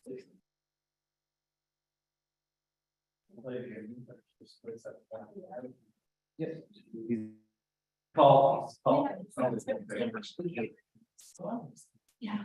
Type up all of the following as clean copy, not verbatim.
Yes. Call. Yeah.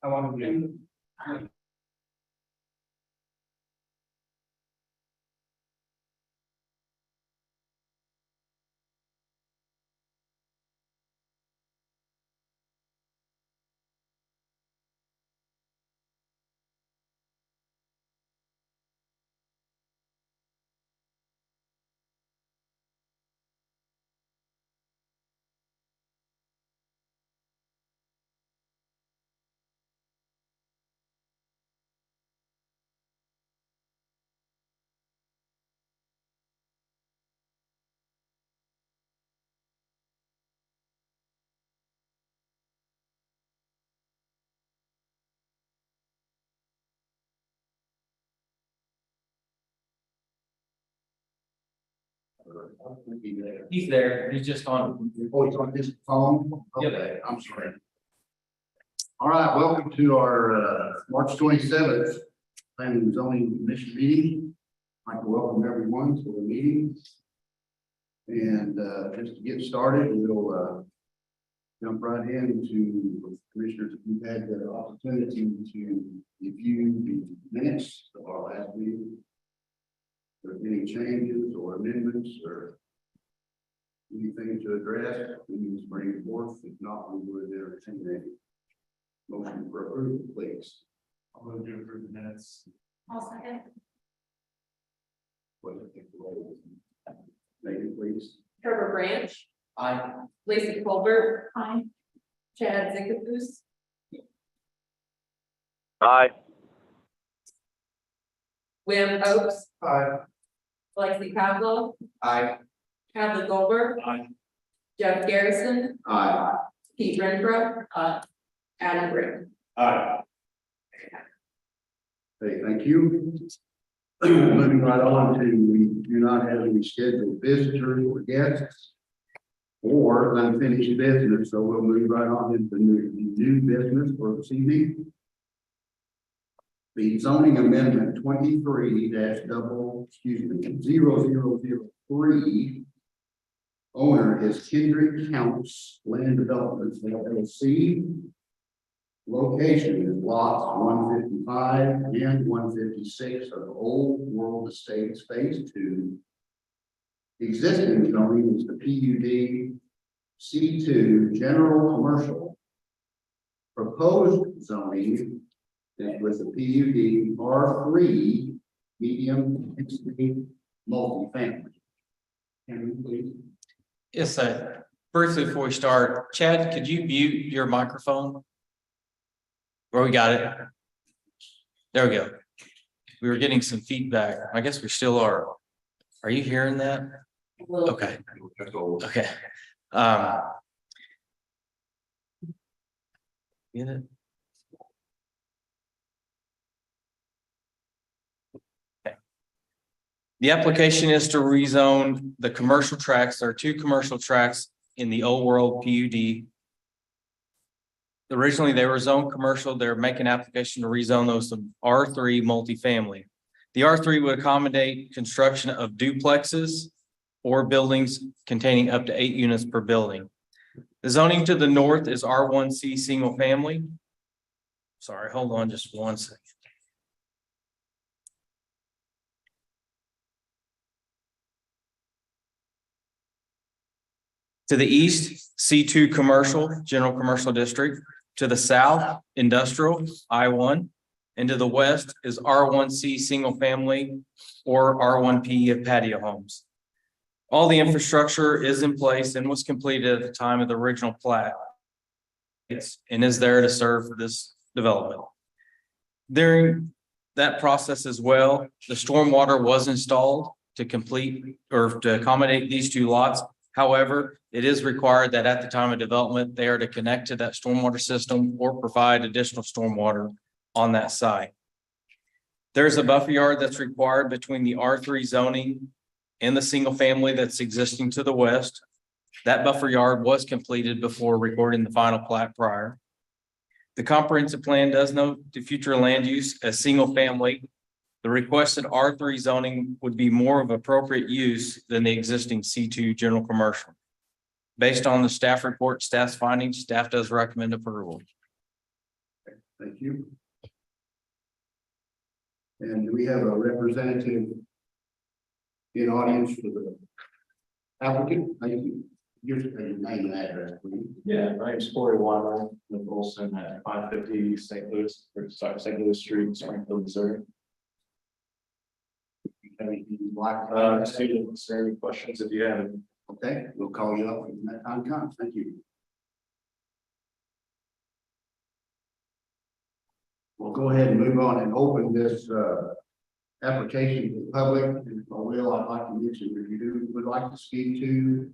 I want to do. He's there. He's just on. Oh, he's on this phone? Okay, I'm sorry. All right, welcome to our March 27th planning and zoning commission meeting. I'd like to welcome everyone to the meeting. And just to get started, we'll jump right into commissioners. We've had the opportunity to review the minutes of our last meeting. If there are any changes or amendments or anything to address, we need to bring it forth. If not, we would entertain a motion for approval, please. I'll move to approve the minutes. I'll second. What do you think the roll is? Megan, please. Trevor Branch, Aye. Lacey Colbert, Aye. Chad Zinkafus, Aye. William Oakes, Aye. Lexi Pavlo, Aye. Hadley Goldberg, Aye. Jeff Garrison, Aye. Pete Renfro, Adam Britton. Aye. Okay, thank you. Moving right on to, we do not have any scheduled visitors or guests or unfinished business, so we'll move right on into new business for this evening. The zoning amendment 23-0003. Owner is Kendrick Counts Land Developments LLC. Location is lots 155 and 156 of Old World Estates Phase 2. Existing zoning is the PUD C2 General Commercial. Proposed zoning is with the PUD R3 Medium Density Multifamily. Can we please? Yes, briefly before we start, Chad, could you mute your microphone? Where we got it? There we go. We were getting some feedback. I guess we still are. Are you hearing that? Okay. Okay. Get it? Okay. The application is to rezone the commercial tracts. There are two commercial tracts in the Old World PUD. Originally, they were zoned commercial. They're making application to rezone those to R3 multifamily. The R3 would accommodate construction of duplexes or buildings containing up to 8 units per building. The zoning to the north is R1C single family. Sorry, hold on just one second. To the east, C2 commercial, general commercial district. To the south, industrial, I1. And to the west is R1C single family or R1P patio homes. All the infrastructure is in place and was completed at the time of the original plat. And is there to serve this development. During that process as well, the stormwater was installed to complete or to accommodate these two lots. However, it is required that at the time of development, they are to connect to that stormwater system or provide additional stormwater on that site. There's a buffer yard that's required between the R3 zoning and the single family that's existing to the west. That buffer yard was completed before recording the final plat prior. The comprehensive plan does note the future land use as single family. The requested R3 zoning would be more of appropriate use than the existing C2 general commercial. Based on the staff report, staff's findings, staff does recommend approval. Thank you. And do we have a representative in audience for the applicant? Your name and address, please. Yeah, my name's Corey Weiler, with Olson at 550 St. Louis, or sorry, St. Louis Street, Springfield, Missouri. Anything you'd like? Students, any questions if you have any? Okay, we'll call you up when that time comes. Thank you. We'll go ahead and move on and open this application to the public. And if I will, I'd like to mention if you would like to speak to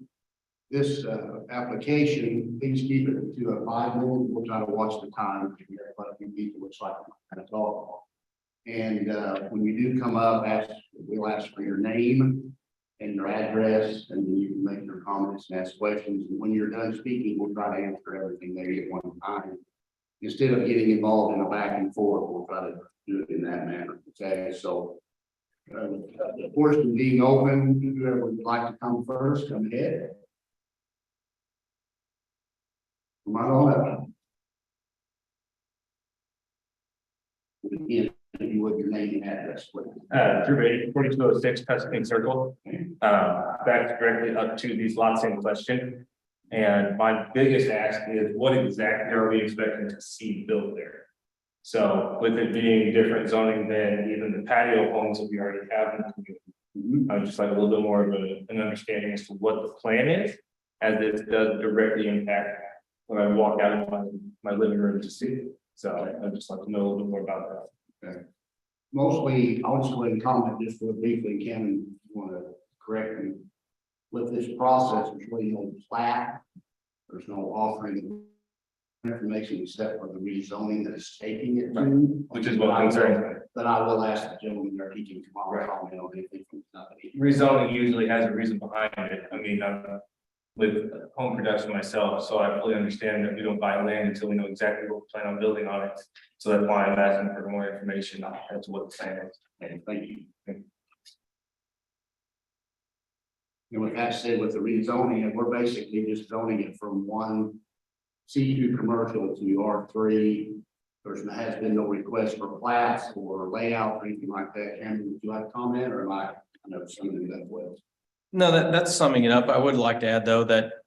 this application, please keep it to a 5 minute. We'll try to watch the time. But if you need to, looks like I'm kind of talk. And when you do come up, we'll ask for your name and your address, and then you can make your comments and ask questions. And when you're done speaking, we'll try to answer everything there at one time. Instead of getting involved in a back and forth, we'll try to do it in that manner. Okay, so the portion being open, whoever would like to come first, come ahead. Come on up. Again, if you would, your name and address, please. Drew Beatty, 4206 Tuscany Circle. Back directly up to these lots in question. And my biggest ask is what exactly are we expecting to see built there? So with it being different zoning than even the patio homes that we already have in the community, I would just like a little bit more of an understanding as to what the plan is, as this does directly impact when I walk out of my living room to see. So I'd just like to know a little bit more about that. Okay. Mostly, I'll just go ahead and comment just real briefly, Ken, if you want to correct me. With this process, there's really no plat, there's no offering of information except for the rezoning that is taking it to. Which is what concerns me. But I will ask the gentleman there, he can come on, comment on anything from the company. Rezoning usually has a reason behind it. I mean, with home production myself, so I fully understand that we don't buy land until we know exactly what we plan on building on it. So that's why I'm asking for more information as to what the plan is. Okay, thank you. And with that said, with the rezoning, and we're basically just zoning it from one C2 commercial to R3. Has been no request for plats or layout or anything like that. Cameron, would you like to comment, or am I know something that well? No, that's summing it up. I would like to add, though, that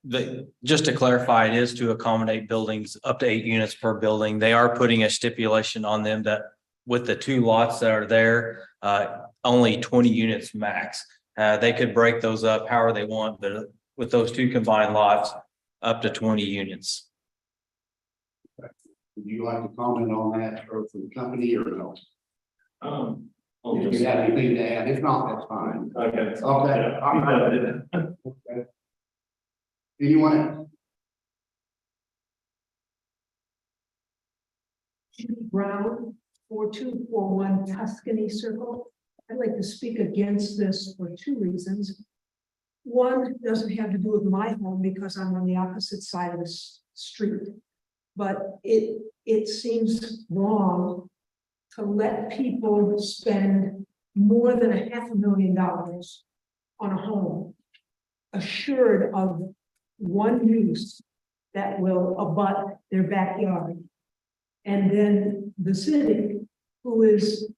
just to clarify, it is to accommodate buildings up to 8 units per building. They are putting a stipulation on them that with the 2 lots that are there, only 20 units max. They could break those up however they want, but with those 2 combined lots, up to 20 units. Would you like to comment on that, or from the company, or no? If you have anything to add, if not, that's fine. Okay. Okay. Okay. Anyone else? Judy Brown, 4241 Tuscany Circle. I'd like to speak against this for 2 reasons. One doesn't have to do with my home because I'm on the opposite side of the street. But it seems wrong to let people spend more than $500,000 on a home, assured of one use that will abut their backyard. And then the city, who is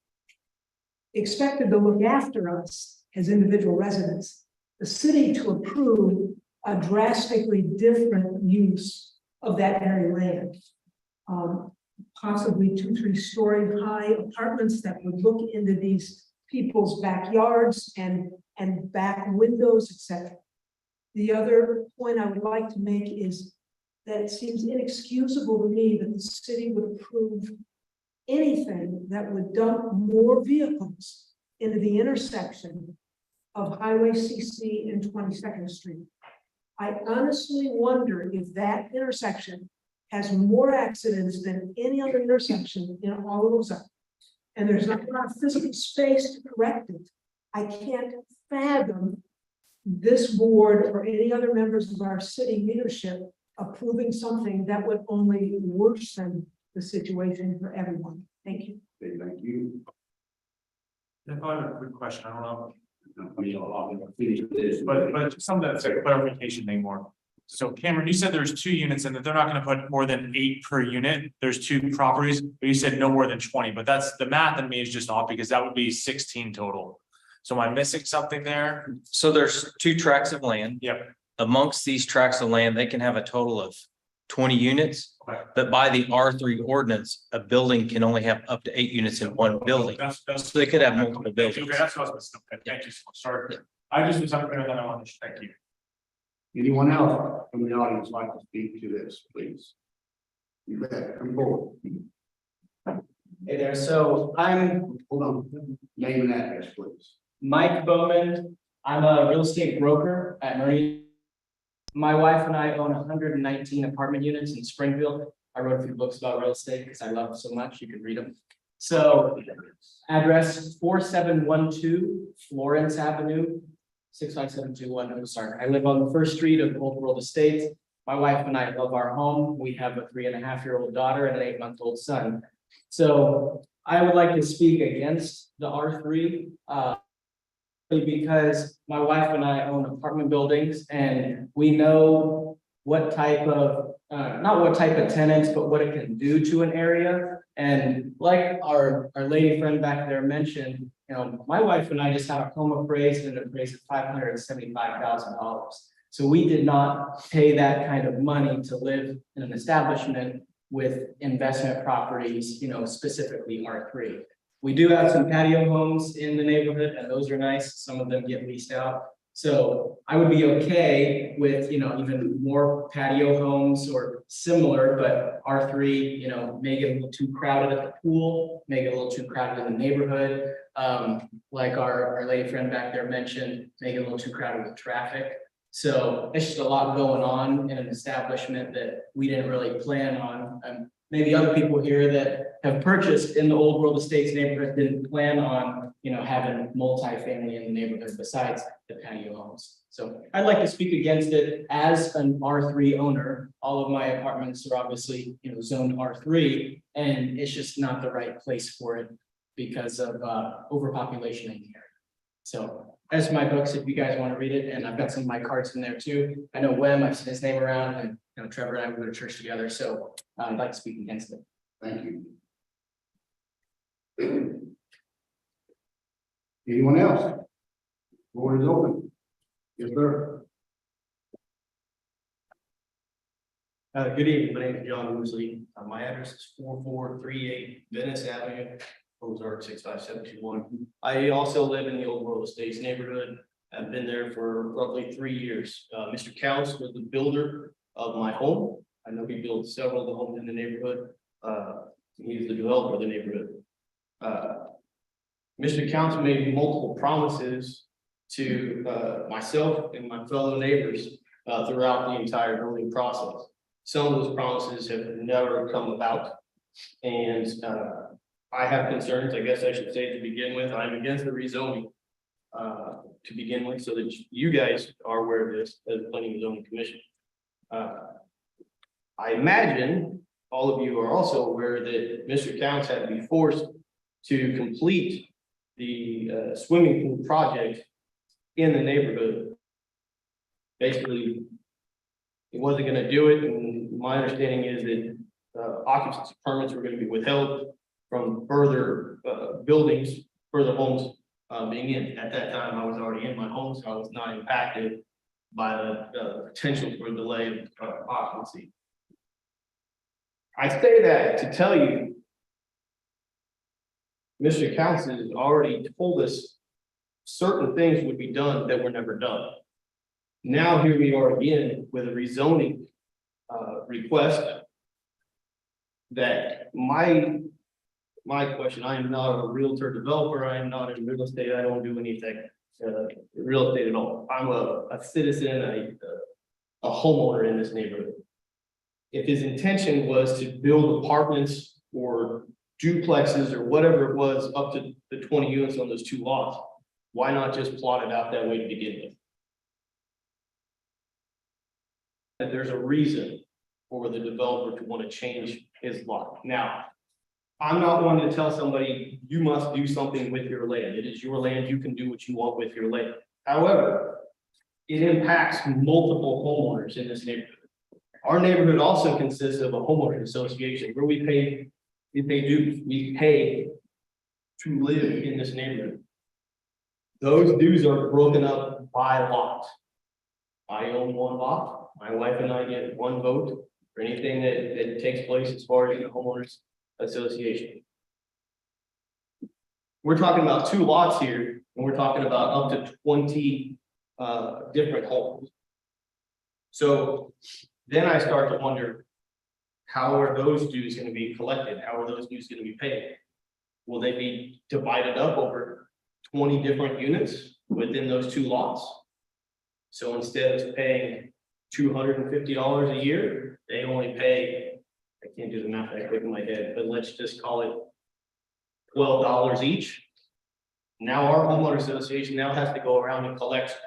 expected to look after us as individual residents, the city to approve a drastically different use of that very land. Possibly 2-3 story high apartments that would look into these people's backyards and back windows, etc. The other point I would like to make is that it seems inexcusable to me that the city would approve anything that would dump more vehicles into the intersection of Highway CC and 22nd Street. I honestly wonder if that intersection has more accidents than any other intersection in all of Ozark. And there's not a lot of physical space to correct it. I can't fathom this board or any other members of our city leadership approving something that would only worsen the situation for everyone. Thank you. Okay, thank you. If I have a quick question, I don't know, I mean, I'll finish this. but something that's a clarification thing more. So Cameron, you said there's 2 units and that they're not gonna put more than 8 per unit. There's 2 properties, but you said no more than 20, but that's the math in me is just off because that would be 16 total. So am I missing something there? So there's 2 tracts of land. Yep. Amongst these tracts of land, they can have a total of 20 units. Okay. But by the R3 ordinance, a building can only have up to 8 units in one building. That's. So they could have multiple Okay, buildings. that's what I was missing. Okay, thank you so much. Sorry. I just was unclear that I wanted to, thank you. Anyone else from the audience like to speak to this, please? You bet, come forward. Hey there, so I'm Hold on, name and address, please. Mike Bowman. I'm a real estate broker at Marine. My wife and I own 119 apartment units in Springfield. I wrote a few books about real estate because I love it so much, you could read them. So address 4712 Florence Avenue, 65721, I'm sorry. I live on the first street of Old World Estates. My wife and I love our home. We have a 3.5-year-old daughter and an 8-month-old son. So I would like to speak against the R3. Because my wife and I own apartment buildings and we know what type of, not what type of tenants, but what it can do to an area. And like our lady friend back there mentioned, you know, my wife and I just had our home appraised and appraised at $575,000. So we did not pay that kind of money to live in an establishment with investment properties, you know, specifically R3. We do have some patio homes in the neighborhood and those are nice. Some of them get leased out. So I would be okay with, you know, even more patio homes or similar, but R3, you know, may get a little too crowded at the pool, may get a little too crowded in the neighborhood. Like our lady friend back there mentioned, may get a little too crowded with traffic. So it's just a lot going on in an establishment that we didn't really plan on. Maybe other people here that have purchased in the Old World Estates neighborhood didn't plan on, you know, having multifamily in the neighborhood besides the patio homes. So I'd like to speak against it as an R3 owner. All of my apartments are obviously, you know, zoned R3, and it's just not the right place for it because of overpopulation in here. So that's my books if you guys want to read it, and I've got some of my cards in there too. I know Wem, I've seen his name around, and you know, Trevor and I go to church together, so I'd like to speak against it. Thank you. Anyone else? Board is open. Yes, sir. Good evening, my name is John Woosley. My address is 4438 Venice Avenue, Ozark 65721. I also live in the Old World Estates neighborhood. I've been there for roughly 3 years. Mr. Counts was the builder of my home. I know he built several of the homes in the neighborhood. He's the developer of the neighborhood. Mr. Counts made multiple promises to myself and my fellow neighbors throughout the entire building process. Some of those promises have never come about. And I have concerns, I guess I should say to begin with. I'm against the rezoning to begin with, so that you guys are aware of this as planning and zoning commission. I imagine all of you are also aware that Mr. Counts had to be forced to complete the swimming pool project in the neighborhood. Basically, he wasn't going to do it, and my understanding is that occupancy permits were going to be withheld from further buildings, further homes being in. At that time, I was already in my home, so I was not impacted by the potential for delay of occupancy. I say that to tell you, Mr. Counts has already told us certain things would be done that were never done. Now here we are again with a rezoning request. That my question, I am not a realtor developer, I am not in real estate, I don't do anything real estate at all. I'm a citizen, a homeowner in this neighborhood. If his intention was to build apartments or duplexes or whatever it was up to the 20 units on those 2 lots, why not just plot it out that way to begin with? That there's a reason for the developer to want to change his lot. Now, I'm not one to tell somebody, you must do something with your land. It is your land, you can do what you want with your land. However, it impacts multiple homeowners in this neighborhood. Our neighborhood also consists of a homeowners association where we pay dues, we pay to live in this neighborhood. Those dues are broken up by lot. I own 1 lot, my wife and I get 1 vote for anything that takes place as far as the homeowners association. We're talking about 2 lots here, and we're talking about up to 20 different homes. So then I start to wonder, how are those dues going to be collected? How are those dues going to be paid? Will they be divided up over 20 different units within those 2 lots? So instead of paying $250 a year, they only pay, I can't do the math that quick in my head, but let's just call it $12 each. Now our homeowner association now has to go around and collect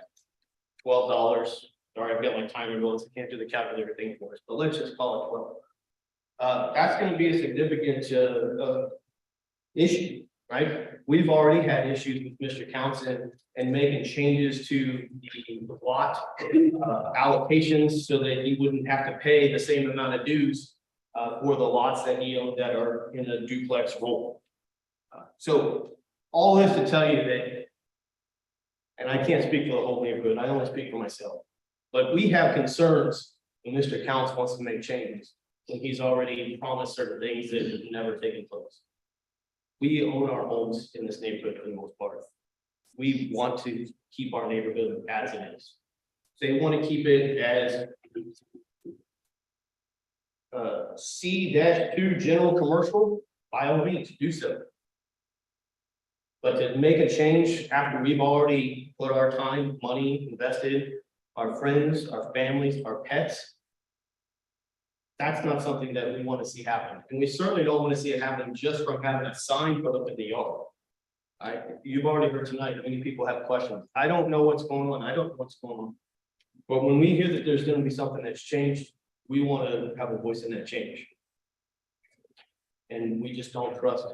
$12. Sorry, I've got my timer going, so I can't do the calculator thing for us, but let's just call it 12. That's going to be a significant issue, right? We've already had issues with Mr. Townsend and making changes to the lot allocations so that he wouldn't have to pay the same amount of dues for the lots that he owned that are in a duplex role. So all this to tell you that, and I can't speak for the whole neighborhood, I only speak for myself, but we have concerns when Mr. Counts wants to make changes, when he's already promised certain things that have never taken place. We own our homes in this neighborhood for the most part. We want to keep our neighborhood as it is. They want to keep it as C-2 general commercial, by all means, do so. But to make a change after we've already put our time, money invested, our friends, our families, our pets, that's not something that we want to see happen. And we certainly don't want to see it happen just from having a sign put up in the yard. You've already heard tonight, many people have questions. I don't know what's going on. I don't know what's going on. But when we hear that there's going to be something that's changed, we want to have a voice in that change. And we just don't trust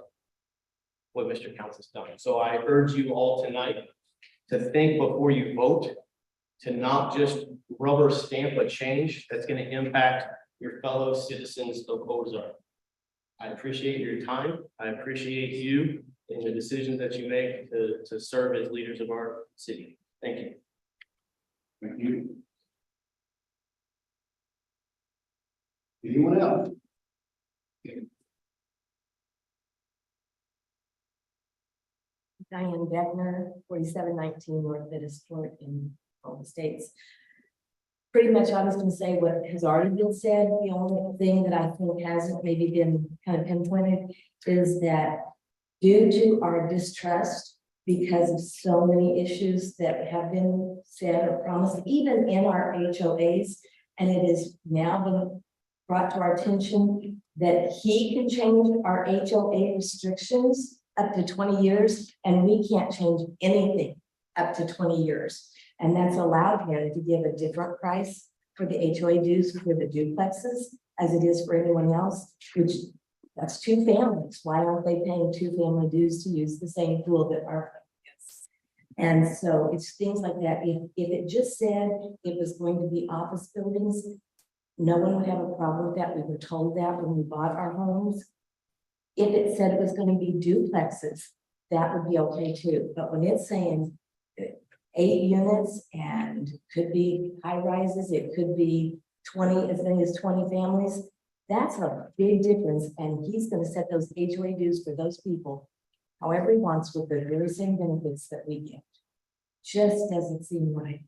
what Mr. Counts has done. So I urge you all tonight to think before you vote, to not just rubber stamp a change that's going to impact your fellow citizens of Ozark. I appreciate your time. I appreciate you and the decisions that you make to serve as leaders of our city. Thank you. Thank you. Anyone else? Diane Beckner, 4719 North Bettis Court in all the states. Pretty much I was going to say what has already been said. The only thing that I think hasn't maybe been kind of pinpointed is that due to our distrust, because of so many issues that have been said or promised, even in our HOAs, and it is now been brought to our attention that he can change our HOA restrictions up to 20 years, and we can't change anything up to 20 years. And that's allowed him to give a different price for the HOA dues for the duplexes as it is for anyone else, which that's 2 families. Why aren't they paying 2 family dues to use the same pool that our family is? And so it's things like that. If it just said it was going to be office buildings, no one would have a problem with that. We were told that when we bought our homes. If it said it was going to be duplexes, that would be okay too. But when it's saying 8 units and could be high rises, it could be 20, as many as 20 families, that's a big difference. And he's going to set those HOA dues for those people however he wants with the very same benefits that we get. Just doesn't seem right.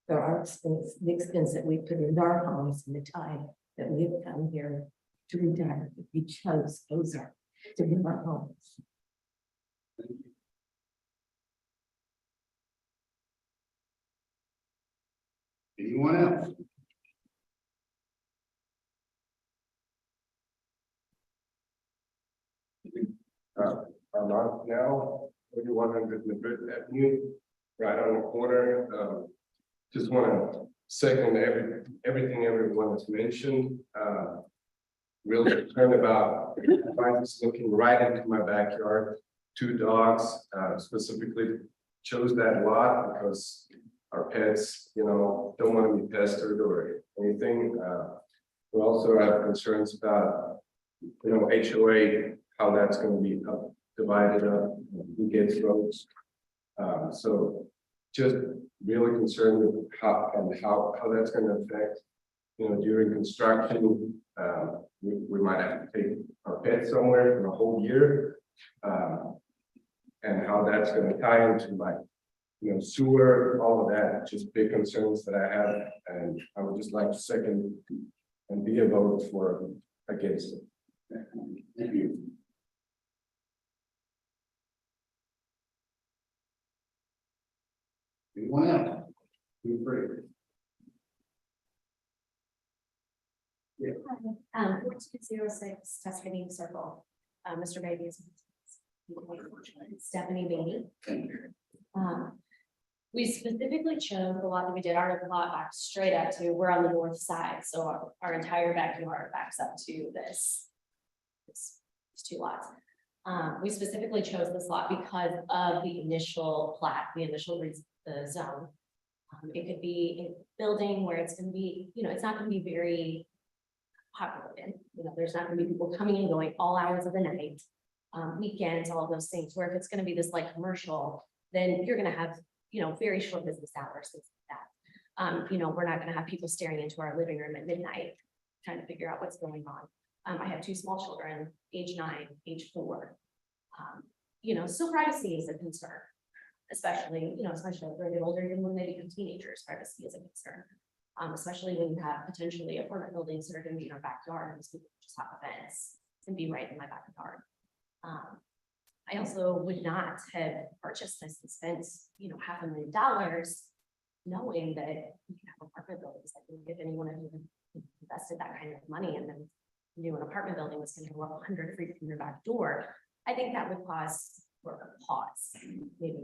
for our expense, the expense that we put into our homes and the time that we have come here to retire. We chose Ozark to be our homes. Anyone else? I'm on now, 4100 Madrid Avenue, right on the corner. Just want to second everything everyone has mentioned. Real concerned about, if I'm just looking right into my backyard, 2 dogs, specifically chose that lot because our pets, don't want to be pestered or anything. We also have concerns about, HOA, how that's going to be divided up, who gets roads. So just really concerned with how that's going to affect, during construction. We might have to take our pets somewhere for a whole year. And how that's going to tie into like, sewer, all of that, just big concerns that I have. And I would just like to second and be a vote for against it. Thank you. Anyone else? Feel free. 4206 Tuscany Circle. Mr. Beatty is Stephanie Beatty. We specifically chose the lot that we did our lot back straight up to, we're on the north side, so our entire backyard backs up to these 2 lots. We specifically chose this lot because of the initial plat, the zone. It could be a building where it's gonna be, it's not gonna be very populated. There's not gonna be people coming and going all hours of the night, weekends, all of those things, where if it's gonna be this like commercial, then you're gonna have, very short business hours, things like that. We're not gonna have people staring into our living room at midnight, trying to figure out what's going on. I have 2 small children, age 9, age 4. So privacy is a concern, especially if they're a bit older, even when they become teenagers, privacy is a concern. Especially when you have potentially apartment buildings that are gonna be in our backyard, and people just have a fence and be right in my backyard. I also would not have purchased this fence, $500,000, knowing that you can have apartment buildings. I think if anyone had invested that kind of money and then knew an apartment building was going to go up 100 feet from your back door, I think that would cause more of a pause, maybe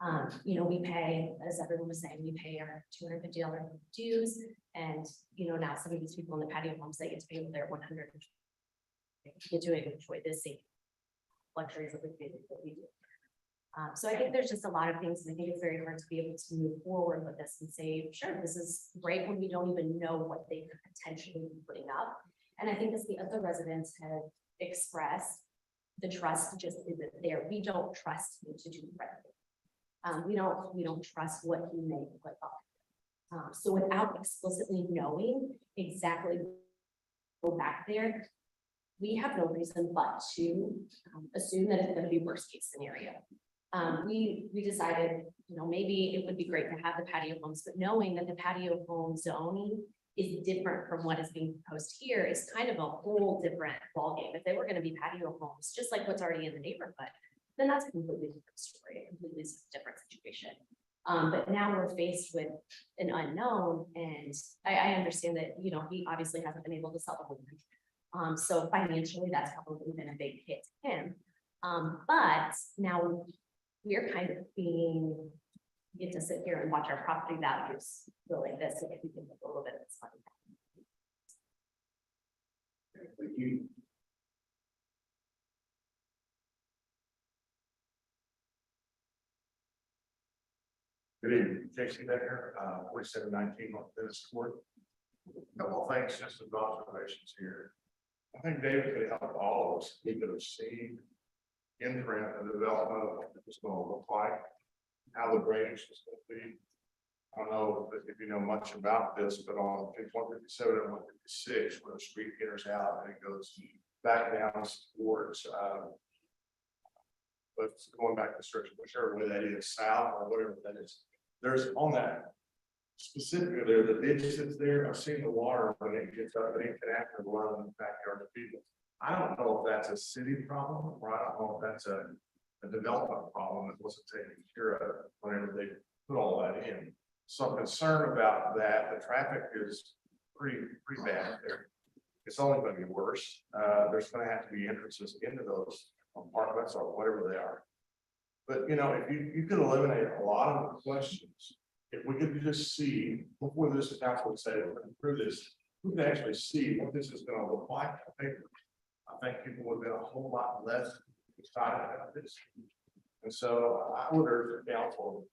not. We pay, as everyone was saying, we pay our $250 dues, and now some of these people in the patio homes, they get to pay their 100. They get to enjoy this same luxuries that we do. So I think there's just a lot of things, and I think it's very hard to be able to move forward with this and say, sure, this is great, when we don't even know what they could potentially be putting up. And I think as the other residents have expressed, the trust just isn't there. We don't trust him to do the right thing. We don't trust what he may put up. So without explicitly knowing exactly go back there, we have no reason but to assume that it's going to be worst case scenario. We decided, maybe it would be great to have the patio homes, but knowing that the patio home zoning is different from what is being proposed here is kind of a whole different ballgame. If they were going to be patio homes, just like what's already in the neighborhood, then that's a completely different story, a completely different situation. But now we're faced with an unknown, and I understand that, he obviously hasn't been able to sell the home. So financially, that's probably been a big hit to him. But now we're kind of get to sit here and watch our property values go like this, so that we can make a little bit of this money. Thank you. Good evening, J.C. Becker, 4719 North Business Court. Couple of things, just some observations here. I think David could help all of us. He could have seen imprint of the development of what it's going to look like, how the drainage is going to be. I don't know if you know much about this, but on 157 and 156, where the street enters out and it goes back down towards, but going back to the structure, whichever way that is, south or whatever that is, there's on that specifically there, the ditch that's there, I've seen the water when it gets up, and it can actually run in the backyard of people. I don't know if that's a city problem, or I don't know if that's a development problem that wasn't taken care of whenever they put all that in. So I'm concerned about that. The traffic is pretty bad there. It's only gonna be worse. There's gonna have to be entrances into those apartments or whatever they are. But you know, if you could eliminate a lot of the questions, if we could just see before this council would say, we're gonna approve this, we could actually see what this is gonna look like. I think people would be a whole lot less excited about this. And so I would urge the council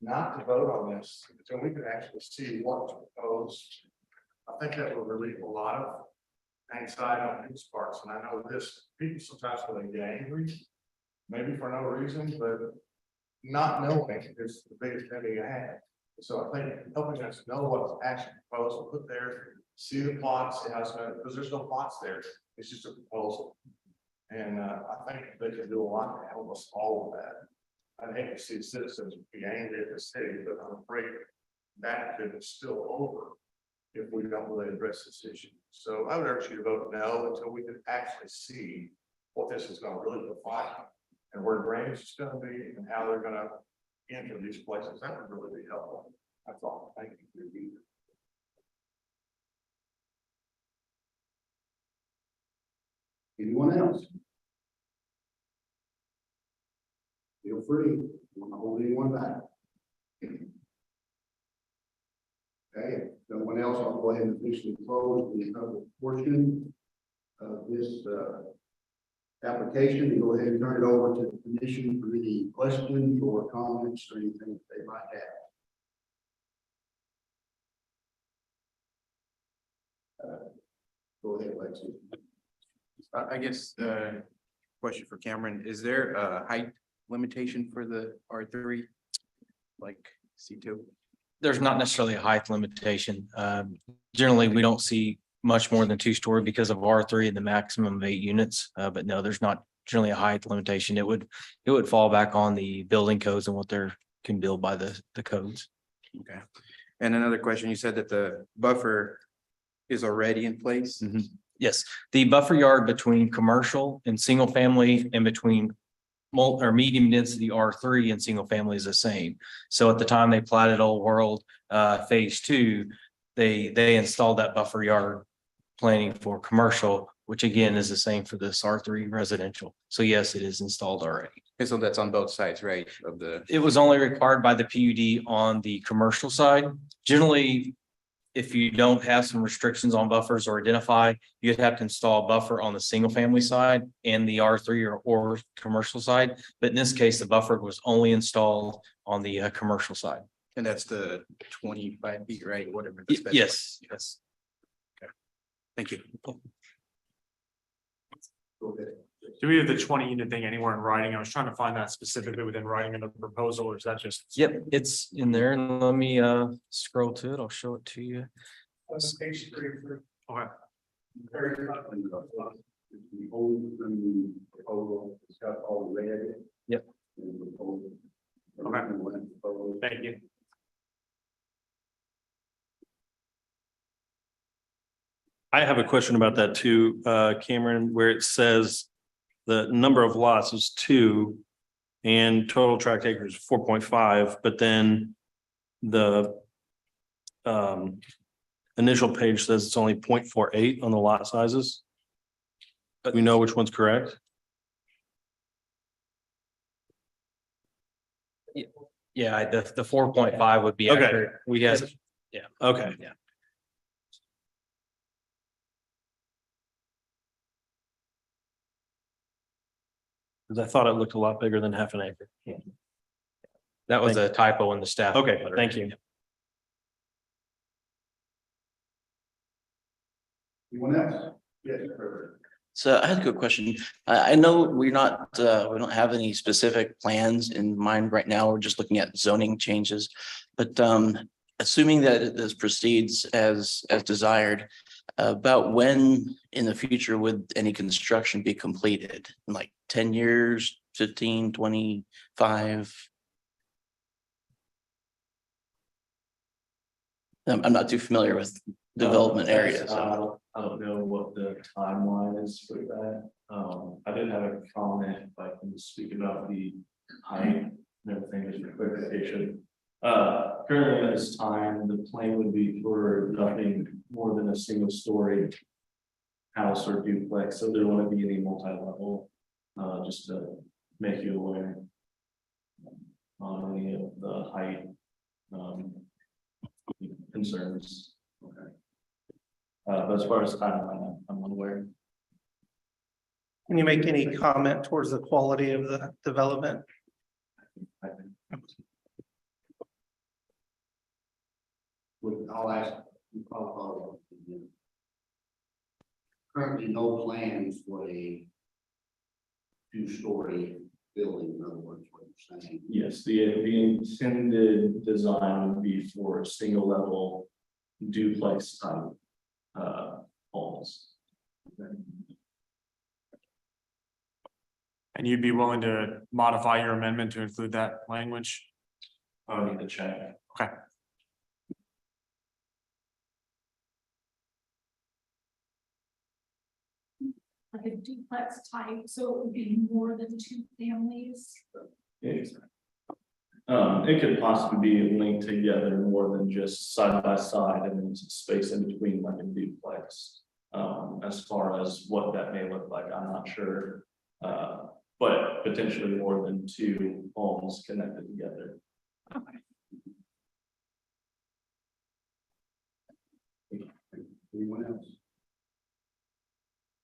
not to vote on this until we can actually see what's proposed. I think that would relieve a lot of anxiety on these parts. And I know this, people sometimes when they get angry, maybe for no reason, but not knowing is the biggest enemy you have. So I think helping us know what's actually proposed, we'll put there, see the plots, see how it's going, because there's no plots there. It's just a proposal. And I think they can do a lot to help us all with that. I hate to see citizens be angry at the city, but I'm afraid that could spill over if we don't really address this issue. So I would urge you to vote no until we can actually see what this is going to really look like and where drainage is going to be and how they're going to enter these places. That would really be helpful. That's all. Thank you. Anyone else? Feel free, don't want to hold anyone back. Okay, if no one else, I'll go ahead and officially close the public portion of this application and go ahead and turn it over to the commission for any questions or comments or anything that they might have. Go ahead, Lexi. I guess, question for Cameron, is there a height limitation for the R3? Like C2? There's not necessarily a height limitation. Generally, we don't see much more than 2-story because of R3 and the maximum of 8 units. But no, there's not generally a height limitation. It would fall back on the building codes and what they're can build by the codes. Okay. And another question, you said that the buffer is already in place? Mhm. Yes, the buffer yard between commercial and single family and between medium density R3 and single family is the same. So at the time they platted Old World phase 2, they installed that buffer yard planning for commercial, which again is the same for this R3 residential. So yes, it is installed already. Okay, so that's on both sides, right? Of the, It was only required by the PUD on the commercial side. Generally, if you don't have some restrictions on buffers or identify, you'd have to install a buffer on the single family side and the R3 or commercial side. But in this case, the buffer was only installed on the commercial side. and that's the 25 feet, right? Whatever. the specified- Yes, yes. Thank you. Go ahead. Do we have the 20-unit thing anywhere in writing? I was trying to find that specifically within writing in the proposal, or is that just? Yep, it's in there. And let me scroll to it. I'll show it to you. Okay. The old, proposal, it's got all the red. Yep. Okay. Thank you. I have a question about that too, Cameron, where it says the number of lots is 2 and total tract acres 4.5, but then the initial page says it's only 0.48 on the lot sizes. We know which one's correct. Yeah, the 4.5 would be Okay. accurate. We had, yeah. Okay. Yeah. Because I thought it looked a lot bigger than half an acre. That was a typo in the staff. Okay, letter. thank you. Anyone else? Yes, Herbert. So I had a good question. I know we're not, we don't have any specific plans in mind right now. We're just looking at zoning changes. But assuming that this proceeds as desired, about when in the future would any construction be completed? In like 10 years, 15, 25? I'm not too familiar with development areas. So. I don't know what the timeline is for that. I did have a comment, if I can speak about the height and everything, just for clarification. Currently at this time, the plan would be for nothing more than a single story house or duplex, so there wouldn't be any multi-level, just to make you aware on any of the height concerns. Okay. But as far as timeline, I'm unaware. Can you make any comment towards the quality of the development? I think I'll ask. I'll follow up again. Currently, no plans for a two-story building, in other words, what you're saying. yes, the intended design would be for single level duplex type homes. And you'd be willing to modify your amendment to include that language? I need to check. Okay. Like a duplex type, so it would be more than 2 families. Exactly. It could possibly be linked together more than just side by side, and then space in between like a duplex. As far as what that may look like, I'm not sure. But potentially more than 2 homes connected together. Anyone else?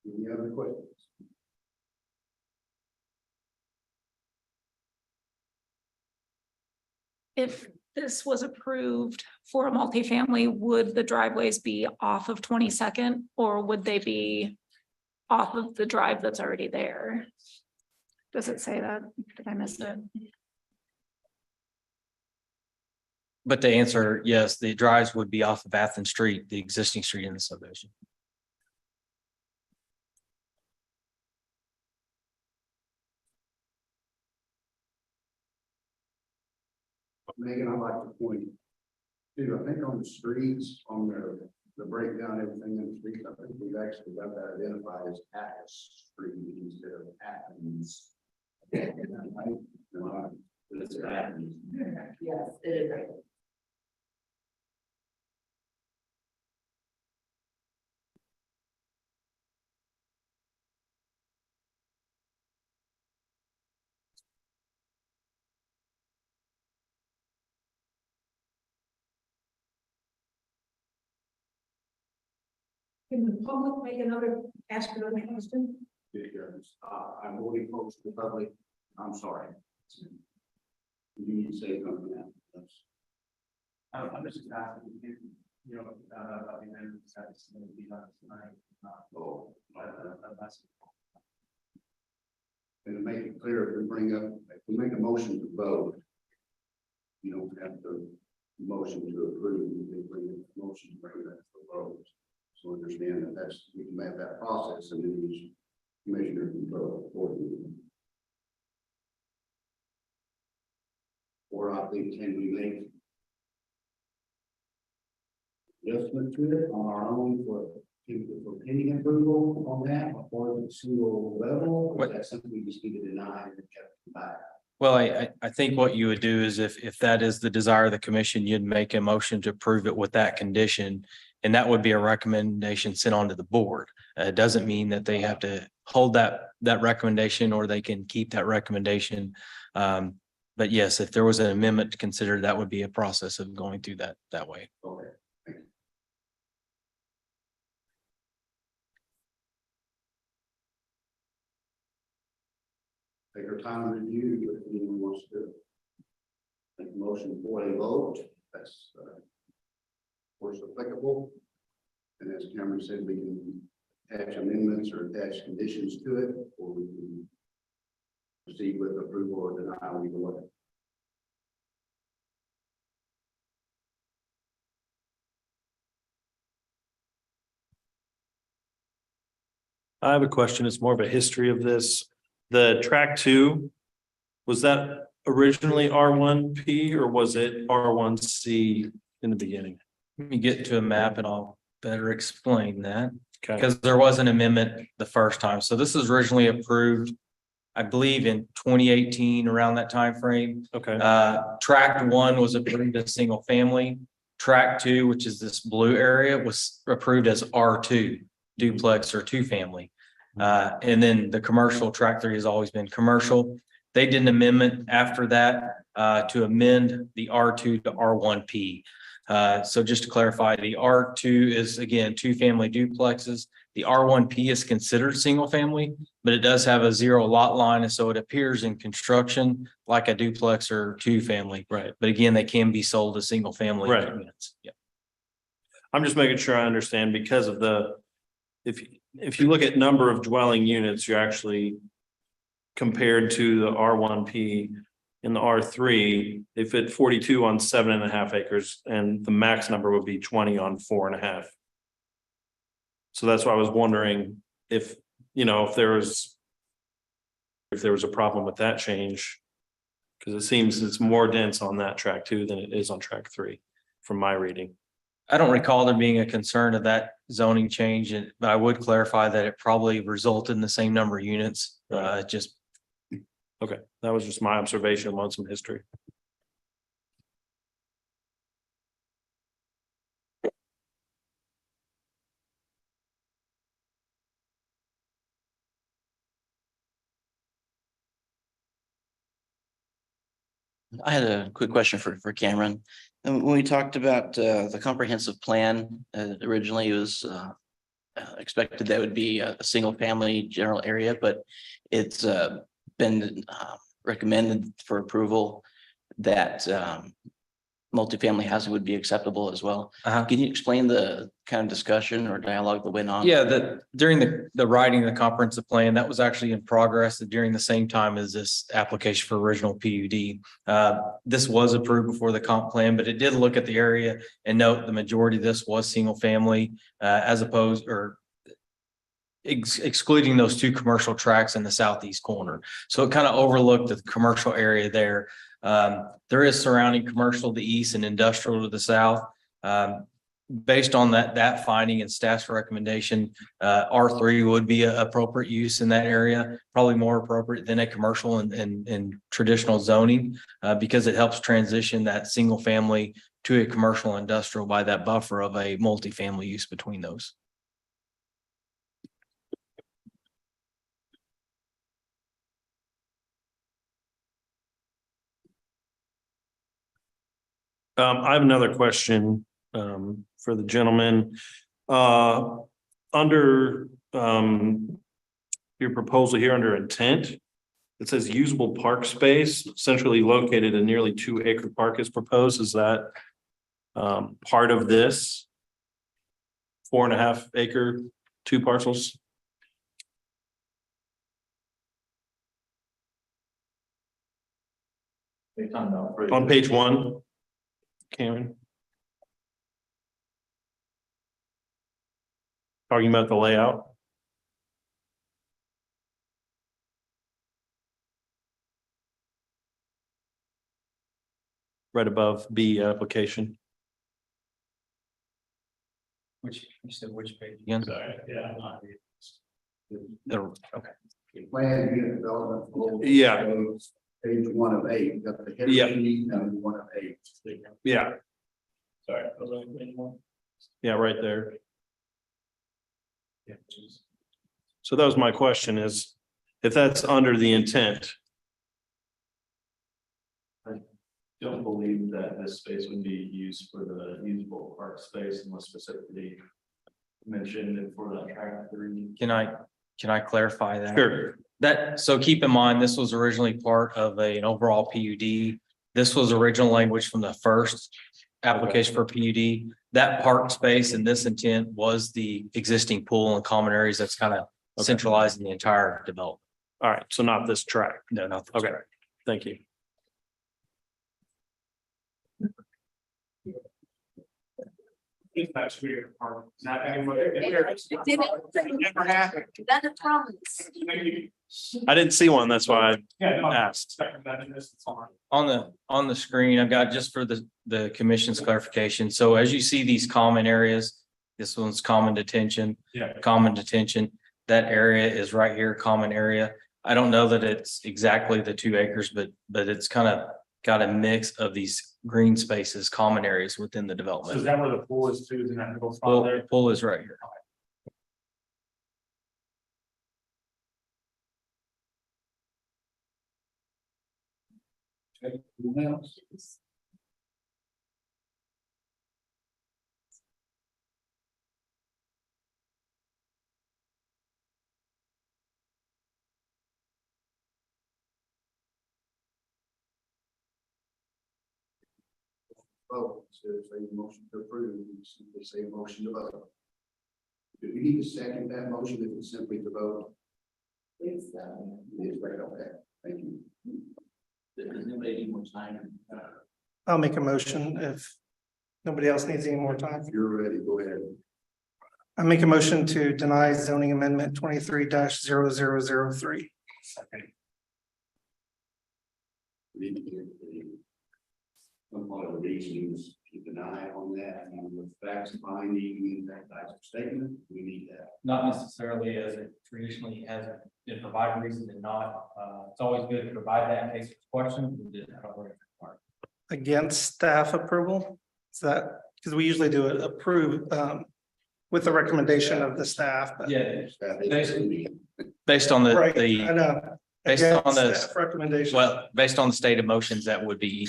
Any other questions? If this was approved for a multifamily, would the driveways be off of 22nd, or would they be off of the drive that's already there? Does it say that? Did I miss it? But to answer, yes, the drives would be off of Athens Street, the existing street in the subdivision. Megan, I'd like to point, too, I think on the streets, on the breakdown, everything in the streets, I think we've actually got that identified as Athens Street instead of Athens. It's Athens. Yes, it is. Can the public make ask another question? Because I'm already close to the public. I'm sorry. You need to say something now. I'm just asking, you know, about the amendments that's going to be done tonight. That's. And to make it clear, if we make a motion to vote, you don't have to motion to approve, you can bring a motion to bring that to vote. So understand that we can have that process and then each commissioner can vote accordingly. Or I think, can we make adjustment to it on our own for pending approval on that, or the single level, or is that something we just need to deny and get back? Well, I think what you would do is if that is the desire of the commission, you'd make a motion to approve it with that condition. And that would be a recommendation sent on to the board. It doesn't mean that they have to hold that recommendation or they can keep that recommendation. But yes, if there was an amendment to consider, that would be a process of going through that way. Okay. Take our time and review if anyone wants to make a motion for a vote. That's of course applicable. And as Cameron said, we can attach amendments or attach conditions to it, or we can proceed with approval or denial either way. I have a question. It's more of a history of this. The track 2, was that originally R1P or was it R1C in the beginning? Let me get to a map and I'll better explain that. Okay, Because there was an amendment the first time. So this was originally approved, I believe in 2018, around that time frame. okay, Tract 1 was approved as single family. Tract 2, which is this blue area, was approved as R2 duplex or two family. And then the commercial tract 3 has always been commercial. They did an amendment after that to amend the R2 to R1P. So just to clarify, the R2 is again, two family duplexes. The R1P is considered single family, but it does have a 0 lot line. And so it appears in construction like a duplex or two family. right. But again, they can be sold as single family Right. units. Yeah. I'm just making sure I understand because of if you look at number of dwelling units, you're actually compared to the R1P in the R3, they fit 42 on 7.5 acres and the max number would be 20 on 4.5. So that's why I was wondering if, if there was a problem with that change. Because it seems it's more dense on that track 2 than it is on track 3 from my reading. I don't recall there being a concern of that zoning change, but I would clarify that it probably resulted in the same number of units. Just Okay, that was just my observation on some history. I had a quick question for Cameron. And when we talked about the comprehensive plan, originally it was expected that would be a single family general area, but it's been recommended for approval that multifamily housing would be acceptable as well. Can you explain the kind of discussion or dialogue that went on? Yeah, during the writing of the comprehensive plan, that was actually in progress during the same time as this application for original PUD. This was approved before the comp plan, but it did look at the area and note the majority of this was single family as opposed or excluding those two commercial tracts in the southeast corner. So it kind of overlooked the commercial area there. There is surrounding commercial to the east and industrial to the south. Based on that finding and staff's recommendation, R3 would be an appropriate use in that area, probably more appropriate than a commercial and traditional zoning, because it helps transition that single family to a commercial industrial by that buffer of a multifamily use between those. I have another question for the gentleman. Under your proposal here under intent, it says usable park space centrally located a nearly 2 acre park is proposed. Is that part of this 4.5 acre 2 parcels? On page 1. Cameron. Talking about the layout. Right above B application. You said which page? Again? Sorry, yeah. Okay. Plan unit development. Yeah. Page 1 of 8, got the header Yeah. sheet and 1 of 8. Yeah, Sorry. yeah, right there. So that was my question is, if that's under the intent, Don't believe that this space would be used for the usable park space unless specifically mentioned it for that track 3. Can I clarify that? sure, So keep in mind, this was originally part of an overall PUD. This was original language from the first application for PUD. That park space and this intent was the existing pool and common areas that's kind of centralizing the entire development. all right, so not this track. No, not this Okay. track. Thank you. Is that weird part? Is that anybody? Never happened. That's a promise. Thank you. I didn't see one, that's why Yeah, I no, asked. second that, and this is fine. On the screen, I've got just for the commission's clarification. So as you see these common areas, this one's common detention, Yeah. common detention. That area is right here, common area. I don't know that it's exactly the 2 acres, but it's kind of got a mix of these green spaces, common areas within the So is development. that where the pool is too, is in that middle spot there? Pool is right here. Anyone else? Vote, so say motion to approve, you simply say motion to vote. Do we need to second that motion if it's simply to vote? Please, It's right, okay, thank you. Does anybody need more time? I'll make a motion if nobody else needs any more time. If you're ready, go ahead. I make a motion to deny zoning amendment 23-0003. We need to get some part of the reasons, keep an eye on that, and with facts finding, that type of statement, we need that. Not necessarily as it traditionally has been provided reason and not, it's always good to provide that in case there's questions. We did have a word part. Against staff approval, is that, because we usually do it approve with the recommendation of the staff. but- Yeah, That is- based on Right, I the, know. based on Against the- staff recommendation. well, based on the state of motions, that would be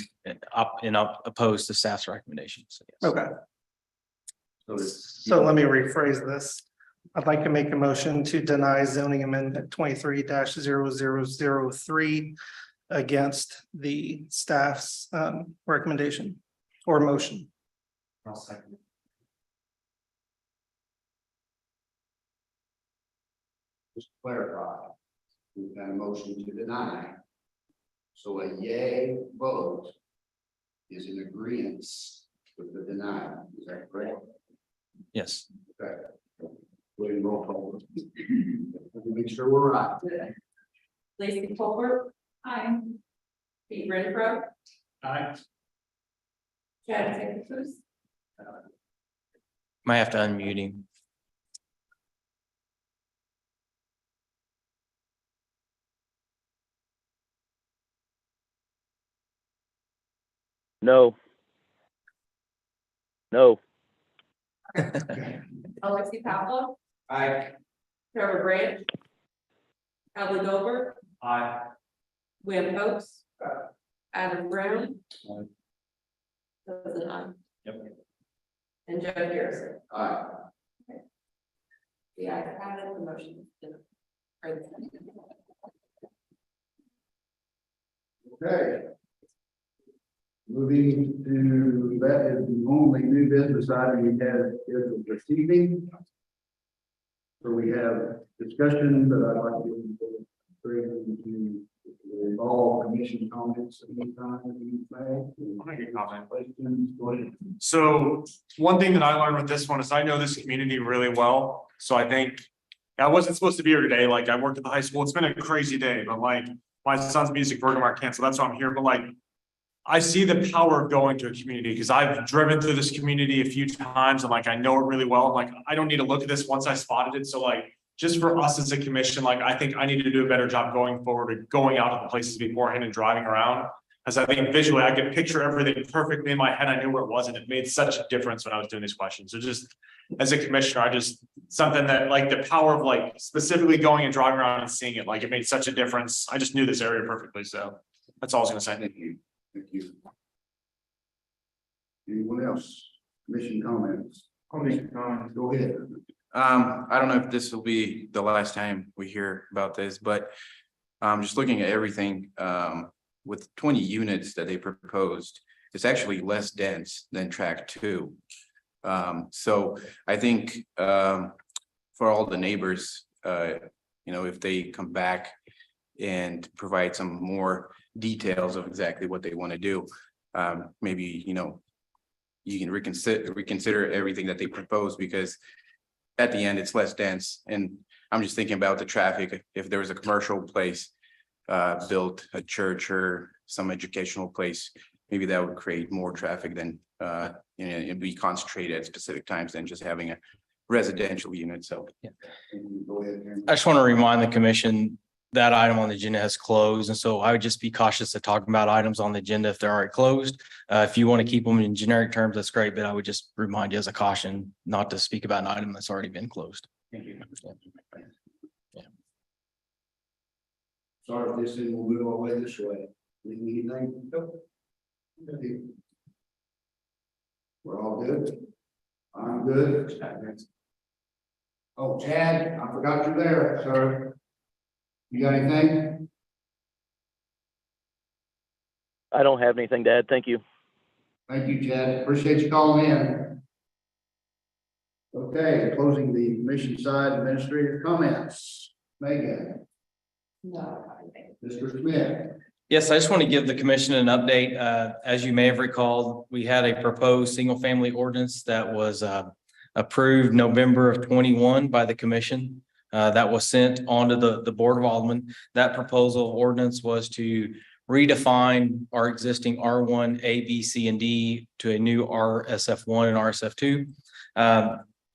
opposed to staff's recommendations. So yes. Okay, So it's- so let me rephrase this. I'd like to make a motion to deny zoning amendment 23-0003 against the staff's recommendation or motion. I'll second it. Just to clarify, we've got a motion to deny. So a yay vote is in agreement with the denial, is that correct? Yes. Okay. William, roll call. Let me make sure we're right. Lacy Colbert. Aye. Pete Renfro, Aye. Chad Santos, Might have to unmute him. No. No. Alexi Pavlo, Aye. Trevor Branch, Calvin Goldberg, Aye. William Hoax, Adam Brown. That's an aye. Yep. And Joe Garrison. Aye. The ayes have it, the motion. Okay. Moving to, that is the only new business item we have scheduled this evening. So we have discussion, but I'd like to involve commission comments at any time. I'll make a comment. Questions, go ahead. So one thing that I learned with this one is I know this community really well, so I think. I wasn't supposed to be here today, like I worked at the high school, it's been a crazy day, but like my son's music program are canceled, that's why I'm here, but like. I see the power of going to a community, because I've driven through this community a few times and like I know it really well, I'm like, I don't need to look at this once I spotted it, so like. Just for us as a commission, like I think I need to do a better job going forward and going out to the places beforehand and driving around. As I think visually, I could picture everything perfectly in my head. I knew where it was, and it made such a difference when I was doing these questions. So just as a commissioner, I just something that like the power of like specifically going and driving around and seeing it, like it made such a difference. I just knew this area perfectly. So that's all I was gonna say. Thank you. Thank you. Anyone else? Commission comments? Commission comments. Go ahead. I don't know if this will be the last time we hear about this, but just looking at everything, with 20 units that they proposed, it's actually less dense than track 2. So I think, for all the neighbors, if they come back and provide some more details of exactly what they want to do, maybe, you can reconsider everything that they propose, because at the end, it's less dense. And I'm just thinking about the traffic. If there was a commercial place built, a church or some educational place, maybe that would create more traffic than it'd be concentrated at specific times than just having a residential unit. So Go ahead, Aaron. I just want to remind the commission that item on the agenda has closed. And so I would just be cautious of talking about items on the agenda if they're already closed. If you want to keep them in generic terms, that's great, but I would just remind you as a caution not to speak about an item that's already been closed. Thank you. Sorry if this thing will move our way this way. Anything? Nope. Okay. We're all good? I'm good. Oh, Chad, I forgot you're there, sir. You got anything? I don't have anything to add. Thank you. Thank you, Chad. Appreciate you calling in. Okay, closing the commission side, administrative comments. Megan. No. Mr. Smith. Yes, I just want to give the commission an update. As you may have recalled, we had a proposed single-family ordinance that was approved November of 21 by the commission. That was sent onto the Board of Aldermen. That proposal ordinance was to redefine our existing R1, A, B, C, and D to a new RSF1 and RSF2.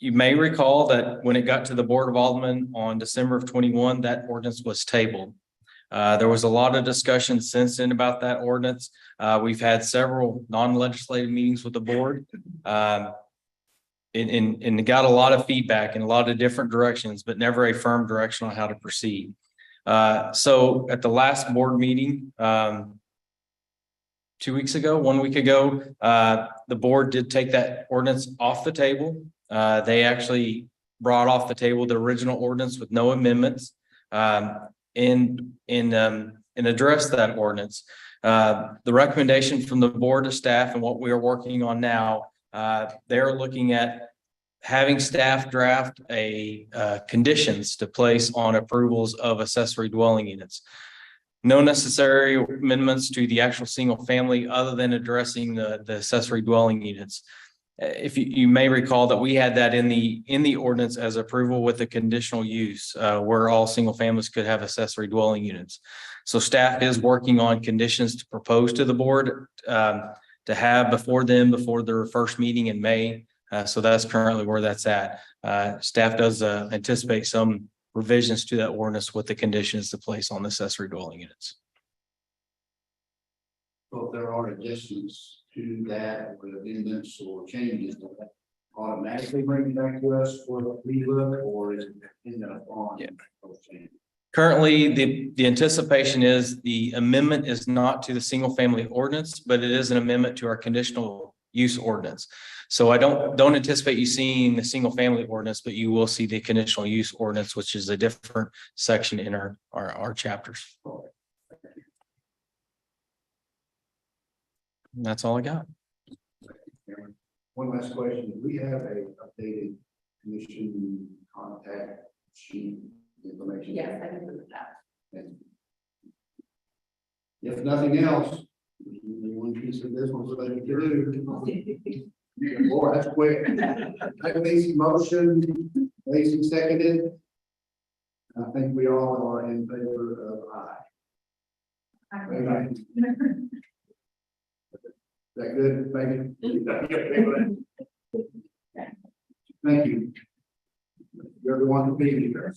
You may recall that when it got to the Board of Aldermen on December of 21, that ordinance was tabled. There was a lot of discussion since then about that ordinance. We've had several non-legislative meetings with the board. And got a lot of feedback in a lot of different directions, but never a firm direction on how to proceed. So at the last board meeting, 2 weeks ago, 1 week ago, the board did take that ordinance off the table. They actually brought off the table the original ordinance with no amendments. And address that ordinance. The recommendation from the board to staff and what we are working on now, they're looking at having staff draft conditions to place on approvals of accessory dwelling units. No necessary amendments to the actual single family other than addressing the accessory dwelling units. If you may recall that we had that in the ordinance as approval with the conditional use, where all single families could have accessory dwelling units. So staff is working on conditions to propose to the board to have before their first meeting in May. So that's currently where that's at. Staff does anticipate some revisions to that ordinance with the conditions to place on the accessory dwelling units. So if there are additions to that, or amendments or changes, will that automatically bring it back to us for a relook, or is it dependent upon those changes? Currently, the anticipation is the amendment is not to the single family ordinance, but it is an amendment to our conditional use ordinance. So I don't anticipate you seeing the single family ordinance, but you will see the conditional use ordinance, which is a different section in our chapters. And that's all I got. One last question. Do we have a updated commission contact sheet information? Yes, I can do that. And if nothing else, there's only one piece of business that I need to do. Boy, that's quick. Lacy motion, Lacy seconded. I think we all are in favor of aye. Aye. Is that good, Megan? Thank you. Everyone for being here.